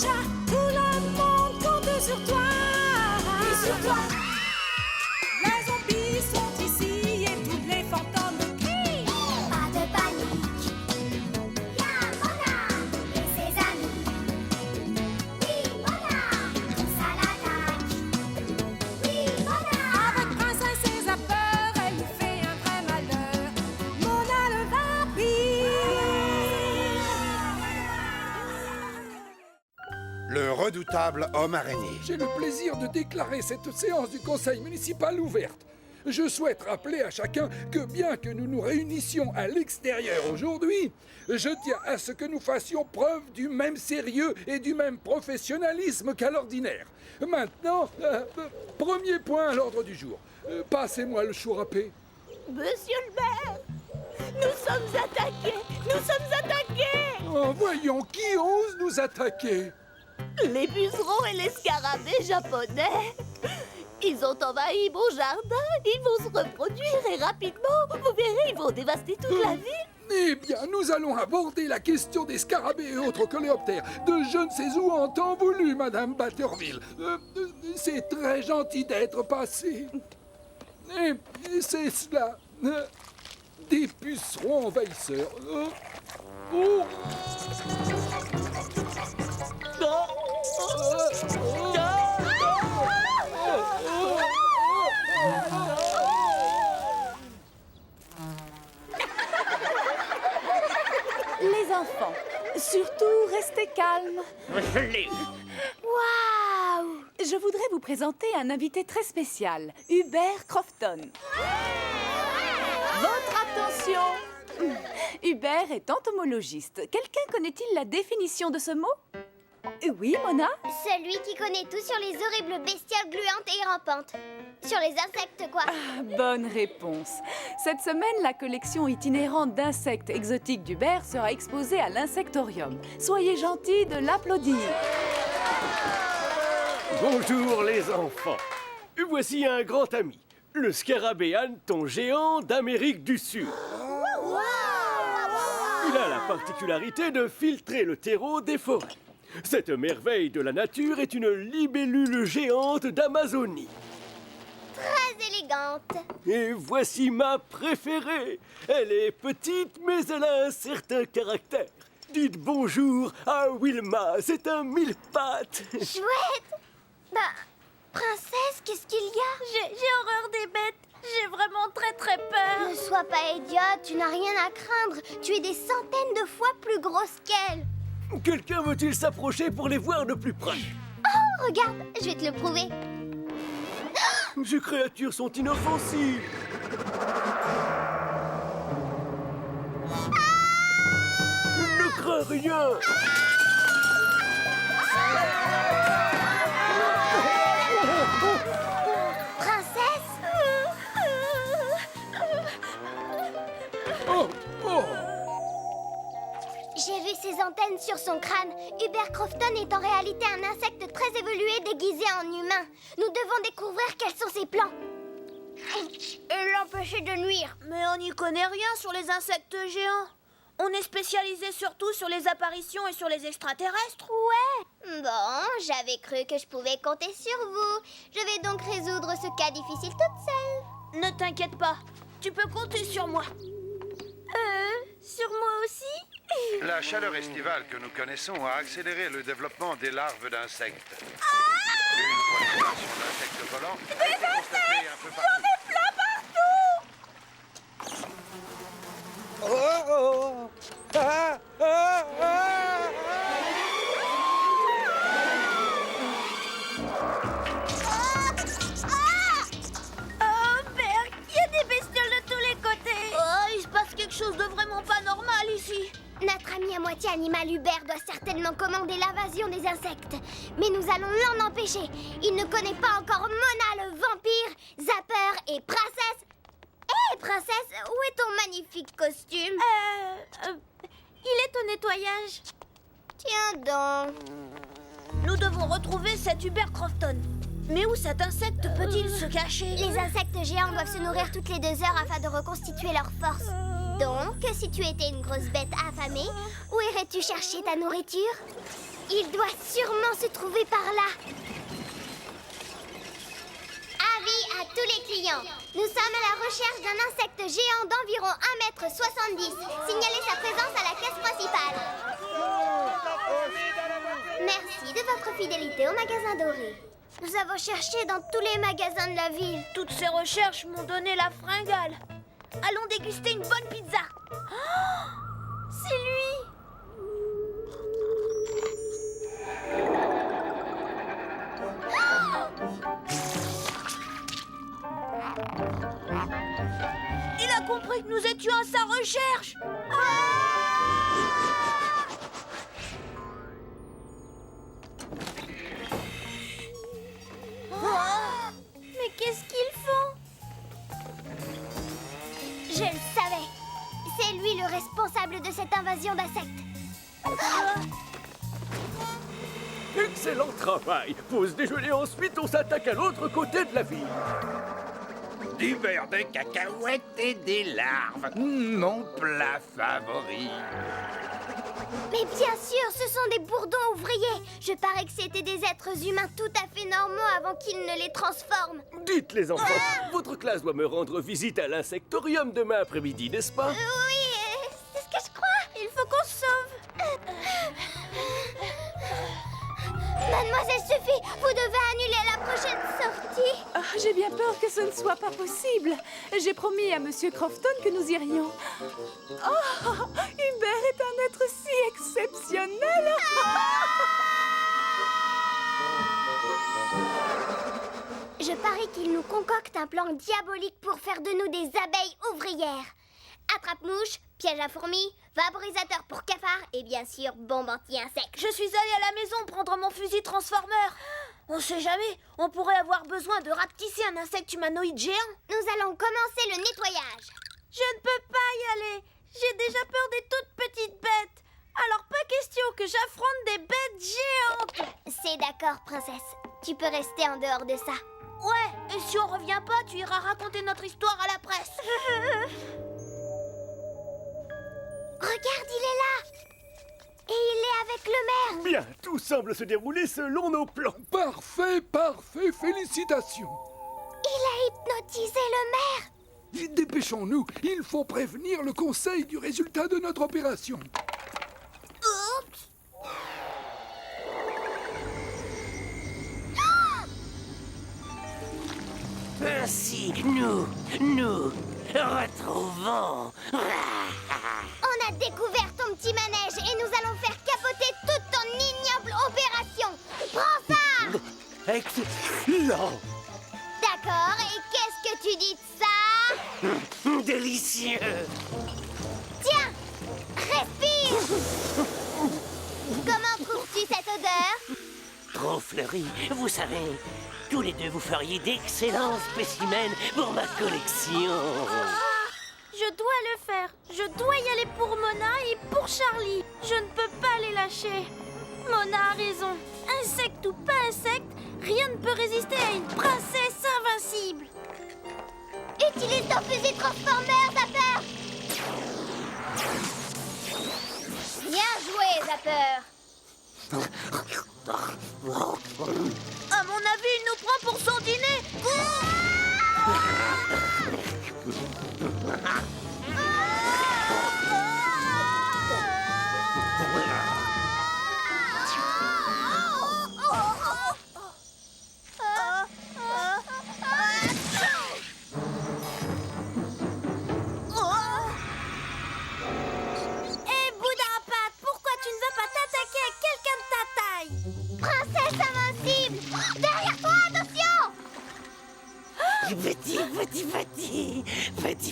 chat, tout le monde compte sur toi. Et sur toi. Les zombies sont ici et tous les fantômes crient. Pas de panique. Y'a Mona et ses amis. Oui, Mona, tous à l'attaque. Oui, Mona. Avec Princesse et Zapper, elle nous fait un vrai malheur. Mona le vampire. Le redoutable homme araignée. J'ai le plaisir de déclarer cette séance du conseil municipal ouverte. Je souhaite rappeler à chacun que bien que nous nous réunissions à l'extérieur aujourd'hui, je tiens à ce que nous fassions preuve du même sérieux et du même professionnalisme qu'à l'ordinaire. Maintenant, premier point à l'ordre du jour. Passez-moi le chou râpé. Monsieur le maire, nous sommes attaqués. Nous sommes attaqués. Oh, voyons, qui ose nous attaquer? Les pucerons et les scarabées japonais. Ils ont envahi mon jardin. Ils vont se reproduire et rapidement, vous verrez, ils vont dévaster toute la ville. Eh bien, nous allons aborder la question des scarabées et autres coléoptères de je ne sais où en temps voulu, Madame Batterville. C'est très gentil d'être passé. Et c'est cela. Des pucerons envahisseurs. Oh. Les enfants, surtout restez calmes. Waouh! Je voudrais vous présenter un invité très spécial, Hubert Crofton. Votre attention! Hubert est entomologiste. Quelqu'un connaît-il la définition de ce mot? Oui, Mona? Celui qui connaît tout sur les horribles bestioles gluantes et rampantes. Sur les insectes, quoi. Bonne réponse. Cette semaine, la collection itinérante d'insectes exotiques d'Hubert sera exposée à l'Insectorium. Soyez gentils de l'applaudir. Bonjour les enfants. Voici un grand ami, le scarabée hanneton géant d'Amérique du Sud. Il a la particularité de filtrer le terreau des forêts. Cette merveille de la nature est une libellule géante d'Amazonie. Très élégante. Et voici ma préférée. Elle est petite, mais elle a un certain caractère. Dites bonjour à Wilma, c'est un mille-pattes. Chouette. Bah, princesse, qu'est-ce qu'il y a? J'ai horreur des bêtes. J'ai vraiment très très peur. Ne sois pas idiote, tu n'as rien à craindre. Tu es des centaines de fois plus grosse qu'elle. Quelqu'un veut-il s'approcher pour les voir de plus près? Oh, regarde, je vais te le prouver. Ces créatures sont inoffensives. Ne crains rien. Princesse? Oh, oh. J'ai vu ses antennes sur son crâne. Hubert Crofton est en réalité un insecte très évolué déguisé en humain. Nous devons découvrir quels sont ses plans. Et l'empêcher de nuire. Mais on n'y connaît rien sur les insectes géants. On est spécialisé surtout sur les apparitions et sur les extraterrestres. Ouais. Bon, j'avais cru que je pouvais compter sur vous. Je vais donc résoudre ce cas difficile toute seule. Ne t'inquiète pas, tu peux compter sur moi. Sur moi aussi? La chaleur estivale que nous connaissons a accéléré le développement des larves d'insectes. Une prolifération d'insectes volants a été constatée un peu partout. Oh, oh. Ah, ah, ah. Oh, Bert, il y a des bestioles de tous les côtés. Oh, il se passe quelque chose de vraiment pas normal ici. Notre ami à moitié animal Hubert doit certainement commander l'invasion des insectes. Mais nous allons l'en empêcher. Il ne connaît pas encore Mona le vampire, Zapper et Princesse. Hé, Princesse, où est ton magnifique costume? Il est au nettoyage. Tiens donc. Nous devons retrouver cet Hubert Crofton. Mais où cet insecte peut-il se cacher? Les insectes géants doivent se nourrir toutes les 2 heures afin de reconstituer leur force. Donc, si tu étais une grosse bête affamée, où irais-tu chercher ta nourriture? Il doit sûrement se trouver par là. Avis à tous les clients. Nous sommes à la recherche d'un insecte géant d'environ 1,70 m. Signalez sa présence à la caisse principale. Merci de votre fidélité au magasin doré. Nous avons cherché dans tous les magasins de la ville. Toutes ces recherches m'ont donné la fringale. Allons déguster une bonne pizza. Oh, c'est lui. Il a compris que nous étions à sa recherche. Mais qu'est-ce qu'ils font? Je le savais. C'est lui le responsable de cette invasion d'insectes. Excellent travail. Pause déjeuner, ensuite on s'attaque à l'autre côté de la ville. Du beurre de cacahuète et des larves. Mon plat favori. Mais bien sûr, ce sont des bourdons ouvriers. Je parie que c'était des êtres humains tout à fait normaux avant qu'ils ne les transforment. Dites les enfants, votre classe doit me rendre visite à l'insectorium demain après-midi, n'est-ce pas? Oui, c'est ce que je crois. Il faut qu'on se sauve. Mademoiselle Suffit, vous devez annuler la prochaine sortie. Ah, j'ai bien peur que ce ne soit pas possible. J'ai promis à Monsieur Crofton que nous irions. Oh, Hubert est un être si exceptionnel. Je parie qu'il nous concocte un plan diabolique pour faire de nous des abeilles ouvrières. Attrape-mouche, piège à fourmis, vaporisateur pour cafards et bien sûr bombe anti-insectes. Je suis allée à la maison prendre mon fusil transformeur. On sait jamais, on pourrait avoir besoin de rapetisser un insecte humanoïde géant. Nous allons commencer le nettoyage. Je ne peux pas y aller. J'ai déjà peur des toutes petites bêtes. Alors pas question que j'affronte des bêtes géantes. C'est d'accord, princesse. Tu peux rester en dehors de ça. Ouais, et si on revient pas, tu iras raconter notre histoire à la presse. Regarde, il est là. Et il est avec le maire. Bien, tout semble se dérouler selon nos plans. Parfait, parfait, félicitations. Il a hypnotisé le maire. Dépêchons-nous, il faut prévenir le conseil du résultat de notre opération. Oups. Ainsi, nous retrouvons. On a découvert ton petit manège et nous allons faire capoter toute ton ignoble opération. Prends ça. Excellent. D'accord, et qu'est-ce que tu dis de ça? Délicieux. Tiens, respire. Comment trouves-tu cette odeur? Trop fleuri, vous savez. Tous les deux, vous feriez d'excellents spécimens pour ma collection. Je dois le faire. Je dois y aller pour Mona et pour Charlie. Je ne peux pas les lâcher. Mona a raison. Insecte ou pas insecte, rien ne peut résister à une princesse invincible. Utilise ton fusil transformeur, Zapper. Bien joué, Zapper. À mon avis, il nous prend pour son dîner. Princesse invincible. Derrière toi, attention.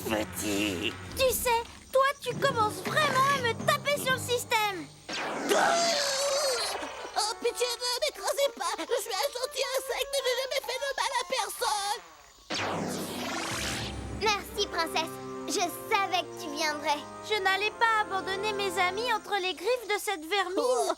Petit. Tu sais, toi, tu commences vraiment à me taper sur le système. Oh, pitié, ne m'écrasez pas. Je suis un gentil insecte, je n'ai jamais fait de mal à personne. Merci, princesse. Je savais que tu viendrais. reviendrai. Je n'allais pas abandonner mes amis entre les griffes de cette vermine.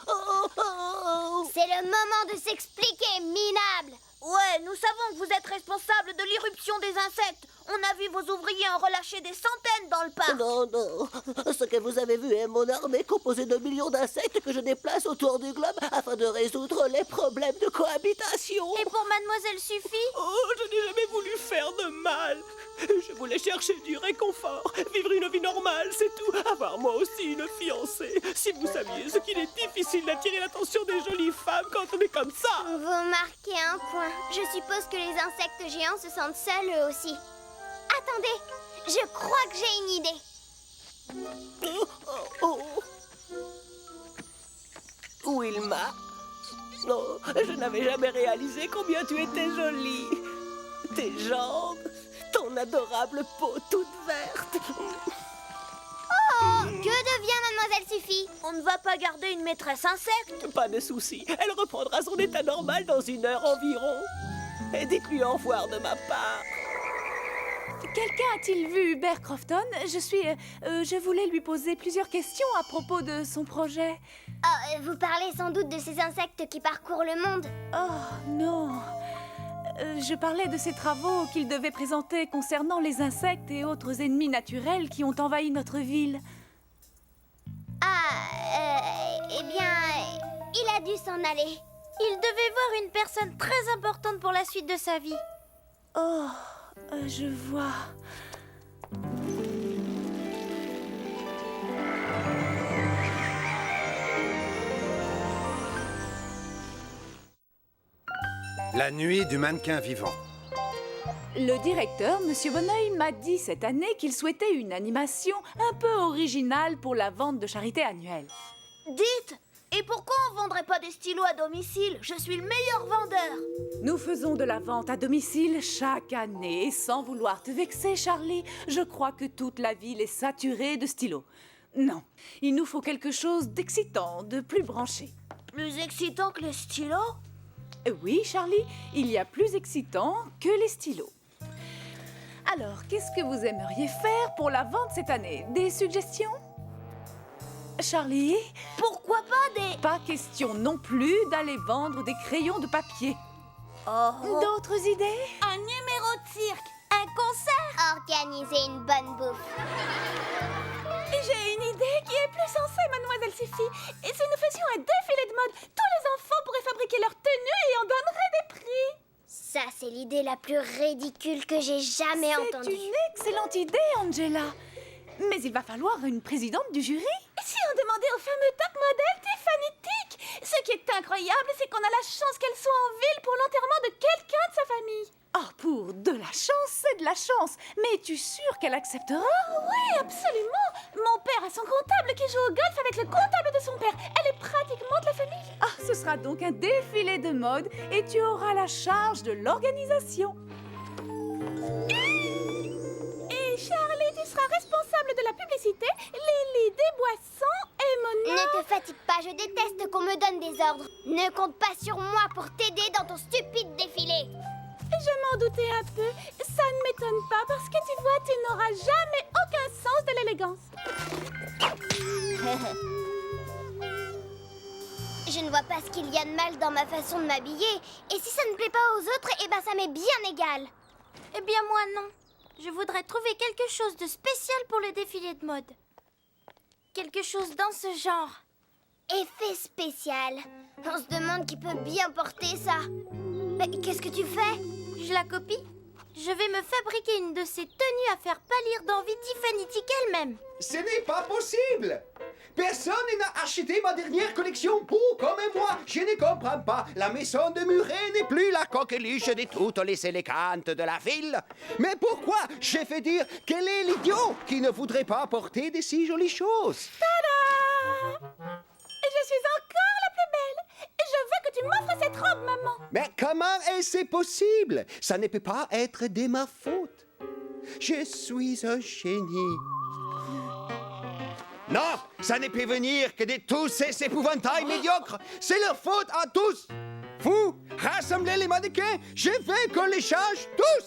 C'est le moment de s'expliquer, minable. Ouais, nous savons que vous êtes responsable de l'irruption des insectes. On a vu vos ouvriers en relâcher des centaines dans le parc. Non, non. Ce que vous avez vu est mon armée composée de millions d'insectes que je déplace autour du globe afin de résoudre les problèmes de cohabitation. Et pour Mademoiselle Suffit? Oh, je n'ai jamais voulu faire de mal. Je voulais chercher du réconfort, vivre une vie normale, c'est tout. Avoir moi aussi une fiancée. Si vous saviez ce qu'il est difficile d'attirer l'attention des jolies femmes quand on est comme ça. Vous marquez un point. Je suppose que les insectes géants se sentent seuls eux aussi. Attendez, je crois que j'ai une idée. Wilma. Non, je n'avais jamais réalisé combien tu étais jolie. Tes jambes, ton adorable peau toute verte. Oh, que devient Mademoiselle Suffit? On ne va pas garder une maîtresse insecte. Pas de souci, elle reprendra son état normal dans 1 heure environ. Et dites-lui au revoir de ma part. Quelqu'un a-t-il vu Hubert Crofton? Je voulais lui poser plusieurs questions à propos de son projet. Oh, vous parlez sans doute de ces insectes qui parcourent le monde. Oh, non. Je parlais de ces travaux qu'il devait présenter concernant les insectes et autres ennemis naturels qui ont envahi notre ville. Eh bien, il a dû s'en aller. Il devait voir une personne très importante pour la suite de sa vie. Oh, je vois. La nuit du mannequin vivant. Le directeur, Monsieur Bonneuil, m'a dit cette année qu'il souhaitait une animation un peu originale pour la vente de charité annuelle. Dites, et pourquoi on vendrait pas des stylos à domicile? Je suis le meilleur vendeur. Nous faisons de la vente à domicile chaque année. Et sans vouloir te vexer, Charlie, je crois que toute la ville est saturée de stylos. Non, il nous faut quelque chose d'excitant, de plus branché. Plus excitant que les stylos? Oui, Charlie, il y a plus excitant que les stylos. Alors, qu'est-ce que vous aimeriez faire pour la vente cette année? Des suggestions? Charlie? Pourquoi pas des... Pas question non plus d'aller vendre des crayons de papier. Oh. D'autres idées? Un numéro de cirque, un concert. Organiser une bonne bouffe. J'ai une idée qui est plus sensée, Mademoiselle Suffit. Et si nous faisions un défilé de mode, tous les enfants pourraient fabriquer leurs tenues et en donneraient des prix. Ça, c'est l'idée la plus ridicule que j'ai jamais entendue. C'est une excellente idée, Angela. Mais il va falloir une présidente du jury. Si on demandait au fameux top modèle Tiffany Tick. Ce qui est incroyable, c'est qu'on a la chance qu'elle soit en ville pour l'enterrement de quelqu'un de sa famille. Oh, pour de la chance, c'est de la chance. Mais es-tu sûre qu'elle acceptera? Oui, absolument. Mon père a son comptable qui joue au golf avec le comptable de son père. Elle est pratiquement de la famille. Ah, ce sera donc un défilé de mode et tu auras la charge de l'organisation. Et Charlie, tu seras responsable de la publicité, Lily des boissons et Mona... Ne te fatigue pas, je déteste qu'on me donne des ordres. Ne compte pas sur moi pour t'aider dans ton stupide défilé. Je m'en doutais un peu. Ça ne m'étonne pas parce que tu vois, tu n'auras jamais aucun sens de l'élégance. Je ne vois pas ce qu'il y a de mal dans ma façon de m'habiller. Et si ça ne plaît pas aux autres, eh ben ça m'est bien égal. Eh bien moi non. Je voudrais trouver quelque chose de spécial pour le défilé de mode. Quelque chose dans ce genre. Effet spécial. On se demande qui peut bien porter ça. Mais qu'est-ce que tu fais? Je la copie. Je vais me fabriquer une de ces tenues à faire pâlir d'envie Tiffany Tick elle-même. Ce n'est pas possible! Personne n'a acheté ma dernière collection pour comme moi. Je ne comprends pas. La maison de Muret n'est plus la coqueluche de toutes les élégantes de la ville. Mais pourquoi? Je veux dire, quel est l'idiot qui ne voudrait pas porter de si jolies choses? Tada! Je suis encore la plus belle. Je veux que tu m'offres cette robe, maman. Mais comment est-ce possible? Ça ne peut pas être de ma faute. Je suis un génie. Non, ça ne peut venir que de tous ces épouvantails médiocres. C'est leur faute à tous. Vous, rassemblez les mannequins, je veux qu'on les change tous.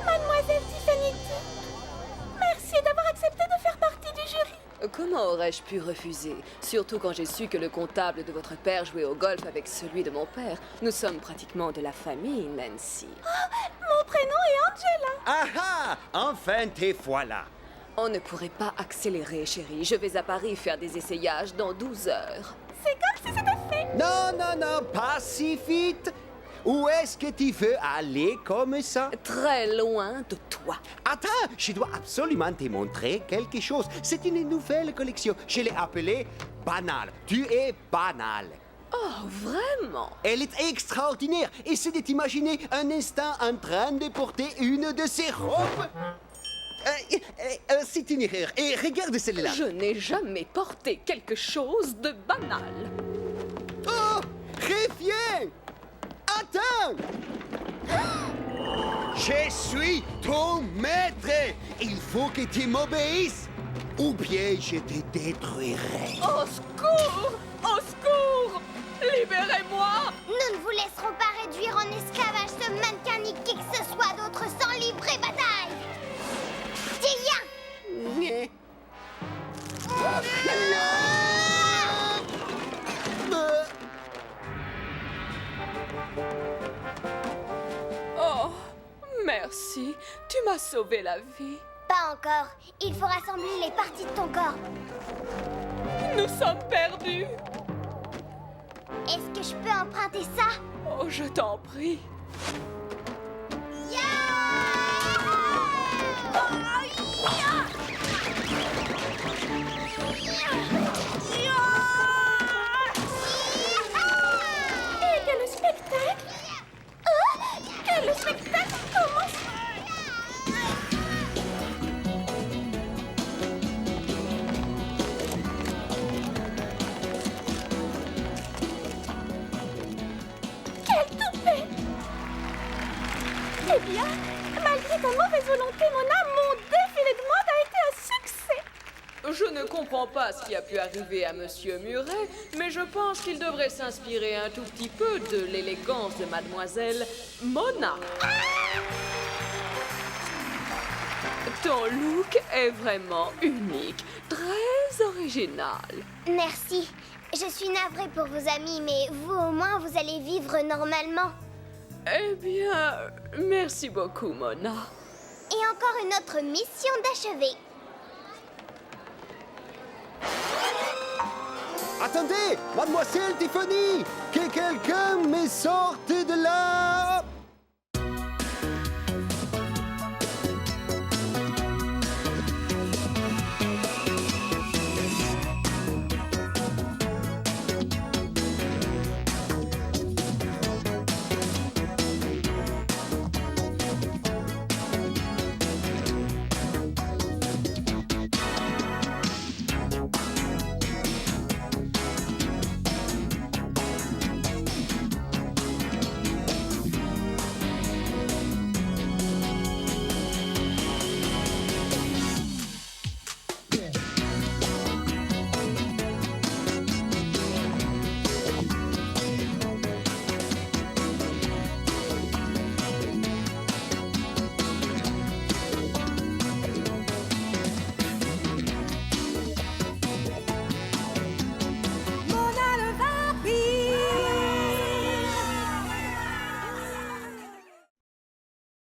Mademoiselle Tiffany Dick, merci d'avoir accepté de faire partie du jury. Comment aurais-je pu refuser? Surtout quand j'ai su que le comptable de votre père jouait au golf avec celui de mon père. Nous sommes pratiquement de la famille, Nancy. Mon prénom est Angela. Ah ah! Enfin te voilà. On ne pourrait pas accélérer, chérie. Je vais à Paris faire des essayages dans 12 heures. C'est comme si c'était fait. Non, non, non, pas si vite. Où est-ce que tu veux aller comme ça? Très loin de toi. Attends, je dois absolument te montrer quelque chose. C'est une nouvelle collection. Je l'ai appelée Banal. Tu es banal. Oh, vraiment? Elle est extraordinaire. Essaie de t'imaginer un instant en train de porter une de ces robes. C'est une erreur. Et regarde celle-là. Je n'ai jamais porté quelque chose de banal. Oh, reviens! Attends! Je suis ton maître! Il faut que tu m'obéisses, ou bien je te détruirai. Au secours! Au secours! Libérez-moi! Nous ne vous laisserons pas réduire en esclavage ce mannequin ni qui que ce soit d'autre sans livrer bataille! Tiens! Oh, merci. Tu m'as sauvé la vie. Pas encore. Il faut rassembler les parties de ton corps. Nous sommes perdus. Est-ce que je peux emprunter ça? Oh, je t'en prie. Et que le spectacle... Oh, que le spectacle commence... Quelle toupée! Eh bien, malgré ta mauvaise volonté, Mona, mon défilé de mode a été un succès! Je ne comprends pas ce qui a pu arriver à Monsieur Muret, mais je pense qu'il devrait s'inspirer un tout petit peu de l'élégance de Mademoiselle Mona. Ton look est vraiment unique, très original. Merci. Je suis navrée pour vos amis, mais vous au moins, vous allez vivre normalement. Eh bien, merci beaucoup, Mona. Et encore une autre mission d'achevée. Attendez, mademoiselle Tiffany, que quelqu'un me sorte